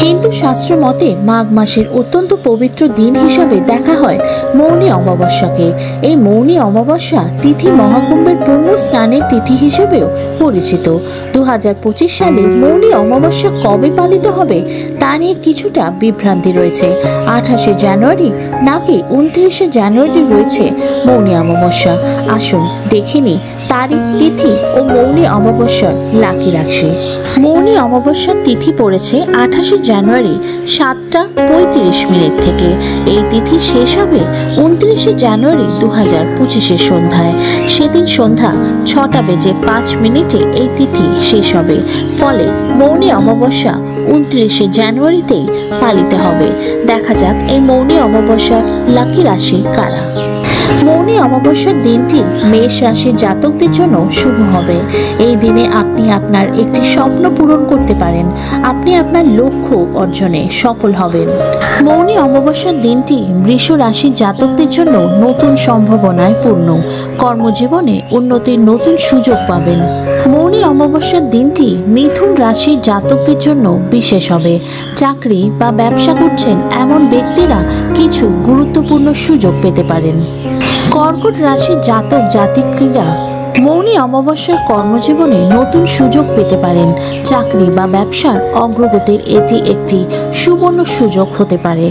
হিন্দু শাস্ত্র মতে মাঘ মাসের অত্যন্ত পবিত্র দিন হিসাবে দেখা হয় মৌনী অমাবস্যাকে। এই মৌনী অমাবস্যা তিথি মহাকুম্ভের পূর্ণ স্নানের তিথি হিসেবেও পরিচিত। 2025 সালে মৌনী অমাবস্যা কবে পালিত হবে তা নিয়ে কিছুটা বিভ্রান্তি রয়েছে। 28শে জানুয়ারি নাকি 29শে জানুয়ারি রয়েছে মৌনী অমাবস্যা। আসুন দেখে নিই তারিখ, তিথি ও মৌনী অমাবস্যার লাকি রাশি। মৌনী অমাবস্যার তিথি পড়েছে 28শে জানুয়ারি 7টা 35 থেকে। এই তিথি শেষ হবে 29শে জানুয়ারি 2025 সন্ধ্যায়। সেদিন সন্ধ্যা 6টা 5 এই তিথি শেষ হবে। ফলে মৌনী অমাবস্যা 29শে জানুয়ারিতেই পালিত হবে। দেখা যাক এই মৌনী অমাবস্যার লাকি রাশি কারা। মৌনী অমাবস্যার দিনটি মেষ রাশির জাতকদের জন্য শুভ হবে। এই দিনে আপনি আপনার একটি স্বপ্ন পূরণ করতে পারেন। আপনি আপনার লক্ষ্য অর্জনে সফল হবেন। মৌনী অমাবস্যার দিনটি বৃষ রাশির জাতকদের জন্য নতুন সম্ভাবনায় পূর্ণ। কর্মজীবনে উন্নতির নতুন সুযোগ পাবেন। মৌনী অমাবস্যার দিনটি মিথুন রাশির জাতকদের জন্য বিশেষ হবে। চাকরি বা ব্যবসা করছেন এমন ব্যক্তিরা কিছু গুরুত্বপূর্ণ সুযোগ পেতে পারেন। কর্কট রাশির জাতক জাতিকরা মৌনী অমাবস্যার কর্মজীবনে নতুন সুযোগ পেতে পারেন। চাকরি বা ব্যবসার অগ্রগতির এটি একটি সুবর্ণ সুযোগ হতে পারে।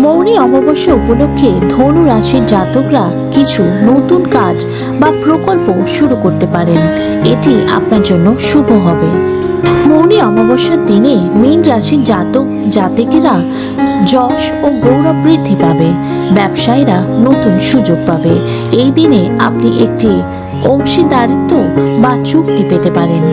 মৌনী অমাবস্যা উপলক্ষে ধনু রাশির জাতকরা কিছু নতুন কাজ বা প্রকল্প শুরু করতে পারেন। এটি আপনার জন্য শুভ হবে। মৌনী অমাবস্যার দিনে মীন রাশির জাতক জাতিকেরা যশ ও গৌরব বৃদ্ধি পাবে। ব্যবসায়ীরা নতুন সুযোগ পাবে। এই দিনে আপনি একটি অংশীদারিত্ব বা চুক্তি পেতে পারেন।